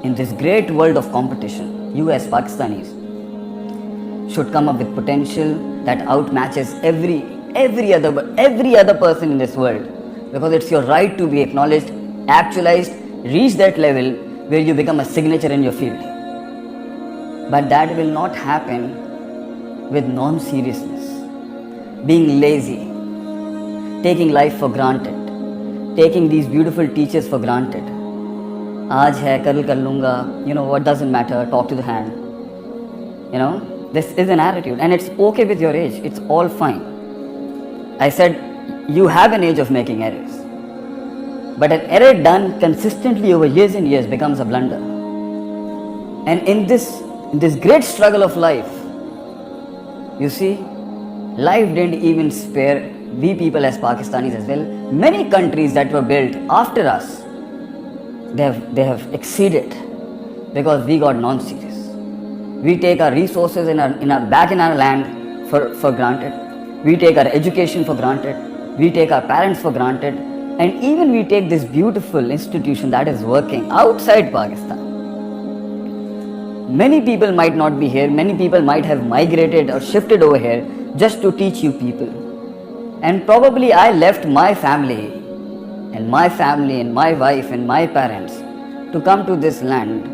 in this great world of competition, you as Pakistanis should come up with potential that outmatches every other person in this world, because it's your right to be acknowledged, actualized, reach that level where you become a signature in your field. But that will not happen with non-seriousness, being lazy, taking life for granted, taking these beautiful teachers for granted. Aaj hai, kal kar lunga, what doesn't matter, talk to the hand. This is an attitude, and it's okay with your age, it's all fine. I said, you have an age of making errors. But an error done consistently over years and years becomes a blunder. And in this great struggle of life, you see, life didn't even spare we people as Pakistanis as well. Many countries that were built after us, they have exceeded because we got non-serious. We take our resources back in our land for granted. We take our education for granted. We take our parents for granted. And even we take this beautiful institution that is working outside Pakistan. Many people might not be here. Many people might have migrated or shifted over here just to teach you people. And probably I left my family and my wife and my parents to come to this land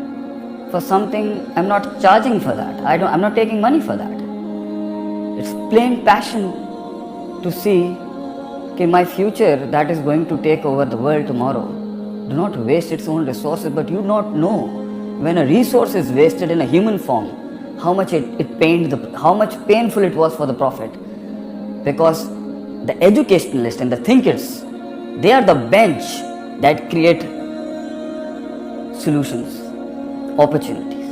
for something. I'm not charging for that. I'm not taking money for that. It's plain passion to see my future that is going to take over the world tomorrow. Do not waste its own resources, but you do not know when a resource is wasted in a human form, how much how much painful it was for the Prophet. Because the educationalists and the thinkers, they are the bench that create solutions, opportunities.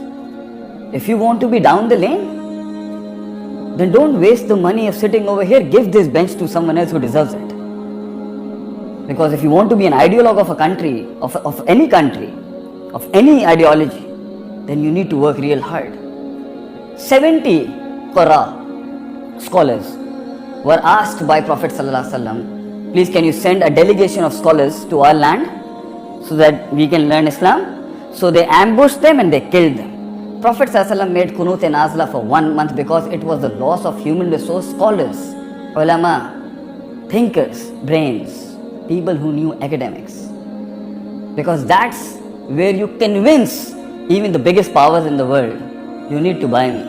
If you want to be down the lane, then don't waste the money of sitting over here. Give this bench to someone else who deserves it. Because if you want to be an ideologue of a country, of any country, of any ideology, then you need to work real hard. 70 Qurra scholars were asked by Prophet ﷺ, please can you send a delegation of scholars to our land so that we can learn Islam? So they ambushed them and they killed them. Prophet ﷺ made Qunut e Nazla for 1 month because it was the loss of human resource scholars, ulama, thinkers, brains, people who knew academics. Because that's where you convince even the biggest powers in the world, you need to buy me.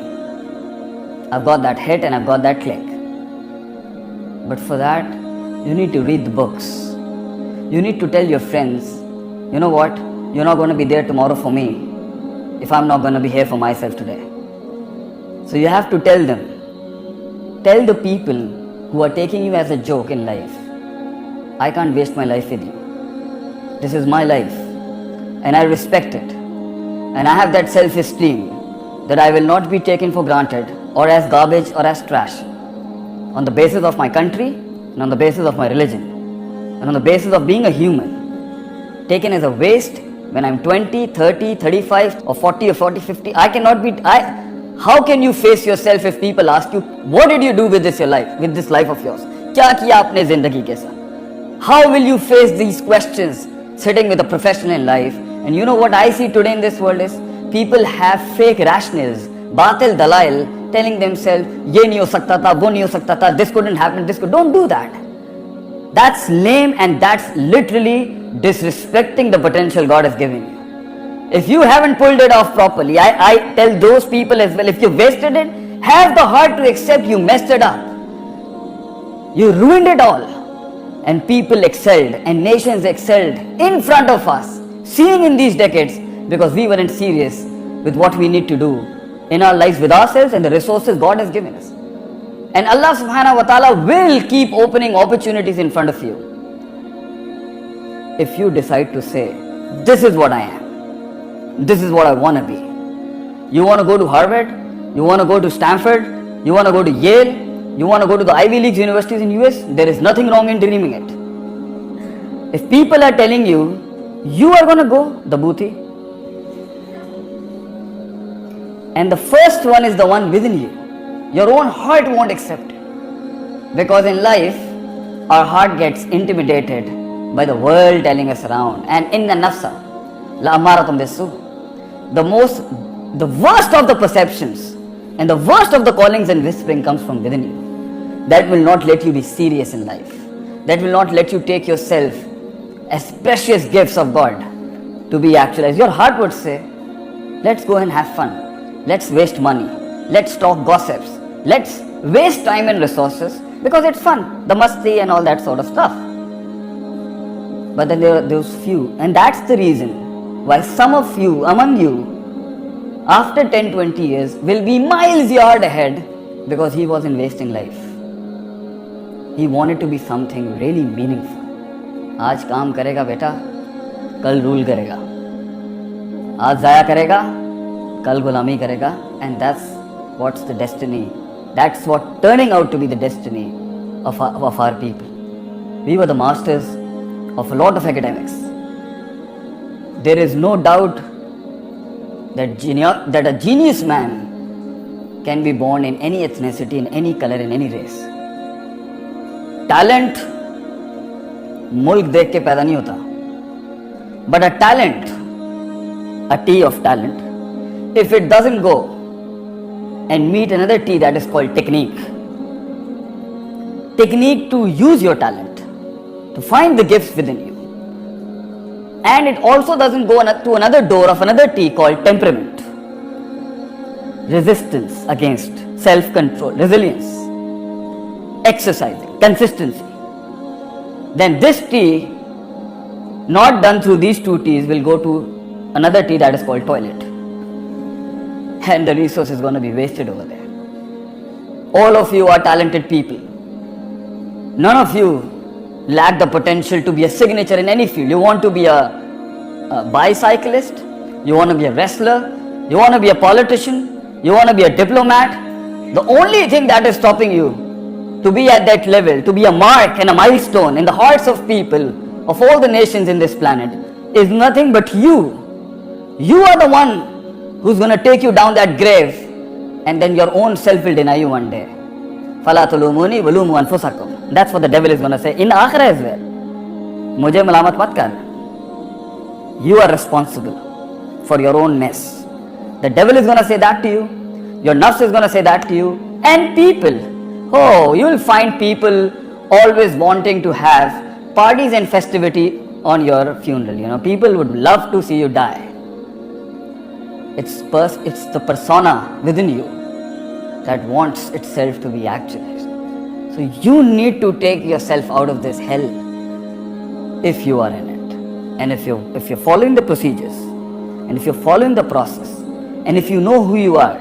I've got that hit and I've got that click. But for that, you need to read the books. You need to tell your friends, you know what, you're not going to be there tomorrow for me if I'm not going to be here for myself today. So you have to tell them. Tell the people who are taking you as a joke in life, I can't waste my life with you. This is my life and I respect it. And I have that self-esteem that I will not be taken for granted or as garbage or as trash on the basis of my country and on the basis of my religion and on the basis of being a human. Taken as a waste when I'm 20, 30, 35 or 40 or 40, 50, how can you face yourself if people ask you, what did you do with this life of yours? Kya kiya apne zindagi ke saath? How will you face these questions sitting with a professional in life? And you know what I see today in this world is, people have fake rationals, batil dalail, telling themselves, ye nahi ho sakta tha, wo nahi ho sakta tha, this couldn't happen, don't do that. That's lame and that's literally disrespecting the potential God has given you. If you haven't pulled it off properly, I tell those people as well, if you wasted it, have the heart to accept you messed it up. You ruined it all. And people excelled and nations excelled in front of us, seeing in these decades, because we weren't serious with what we need to do in our lives with ourselves and the resources God has given us. And Allah subhanahu wa ta'ala will keep opening opportunities in front of you. If you decide to say, this is what I am, this is what I want to be. You want to go to Harvard, you want to go to Stanford, you want to go to Yale, you want to go to the Ivy League universities in US, there is nothing wrong in dreaming it. If people are telling you, you are going to go, the booty. And the first one is the one within you. Your own heart won't accept it. Because in life, our heart gets intimidated by the world telling us around. And inna nafsa la amaratum bisu. the worst of the perceptions and the worst of the callings and whispering comes from within you. That will not let you be serious in life. That will not let you take yourself as precious gifts of God to be actualized. Your heart would say, let's go and have fun. Let's waste money. Let's talk gossips. Let's waste time and resources because it's fun. The masti and all that sort of stuff. But then there are those few, and that's the reason why some of you, among you, after 10-20 years will be miles yard ahead because he wasn't wasting life. He wanted to be something really meaningful. आज काम करेगा बेटा, कल rule करेगा. आज जाया करेगा, कल गुलामी करेगा. And that's what's the destiny. That's what turning out to be the destiny of our people. We were the masters of a lot of academics. There is no doubt that a genius man can be born in any ethnicity, in any color, in any race. Talent मुल्क देख के पैदा नहीं होता, but a talent, a tea of talent, if it doesn't go and meet another tea that is called technique to use your talent, to find the gifts within you, and it also doesn't go to another door of another tea called temperament, resistance against self-control, resilience, exercising, consistency, then this tea, not done through these two teas, will go to another tea that is called toilet. And the resource is going to be wasted over there. All of you are talented people. None of you lack the potential to be a signature in any field. You want to be a bicyclist, you want to be a wrestler, you want to be a politician, you want to be a diplomat. The only thing that is stopping you to be at that level, to be a mark and a milestone in the hearts of people of all the nations in this planet is nothing but you. You are the one who's going to take you down that grave, and then your own self will deny you one day. فَلَا تُلُومُونِي وَلُومُوا أَنفُسَكُمْ. That's what the devil is going to say in Akhirah as well. Mujhe malamat mat kar. You are responsible for your own mess. The devil is going to say that to you. Your nafs is going to say that to you. And people. Oh, you will find people always wanting to have parties and festivity on your funeral. People would love to see you die. It's the persona within you that wants itself to be actualized. So you need to take yourself out of this hell if you are in it. And if you're following the procedures, and if you're following the process, and if you know who you are,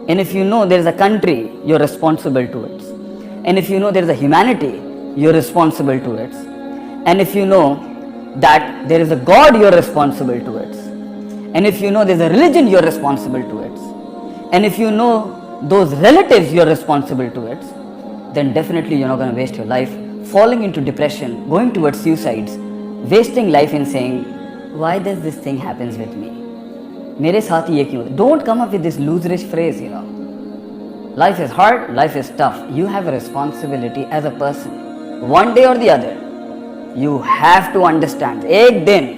and if you know there is a country you're responsible towards, and if you know there is a humanity you're responsible towards, and if you know that there is a God you're responsible towards, and if you know there's a religion you're responsible towards, and if you know those relatives you're responsible towards, then definitely you're not going to waste your life falling into depression, going towards suicides, wasting life in saying, why does this thing happens with me? मेरे साथ ये क्यों? Don't come up with this loserish phrase, Life is hard, life is tough. You have a responsibility as a person. One day or the other, you have to understand. Ek din,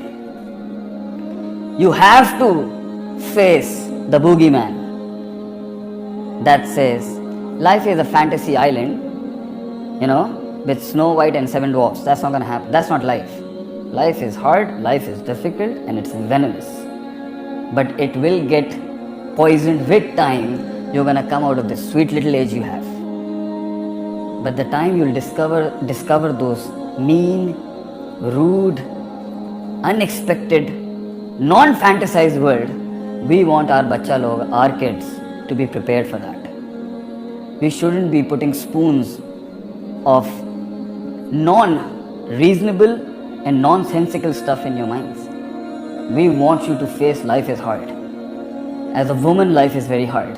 you have to face the boogeyman that says, life is a fantasy island, with Snow White and 7 dwarfs. That's not going to happen. That's not life. Life is hard, life is difficult, and it's venomous. But it will get poisoned with time. You're going to come out of this sweet little age you have. But the time you'll discover those mean, rude, unexpected, non-fantasized world, we want our bacha log, our kids, to be prepared for that. We shouldn't be putting spoons of non-reasonable and nonsensical stuff in your minds. We want you to face life is hard. As a woman, life is very hard.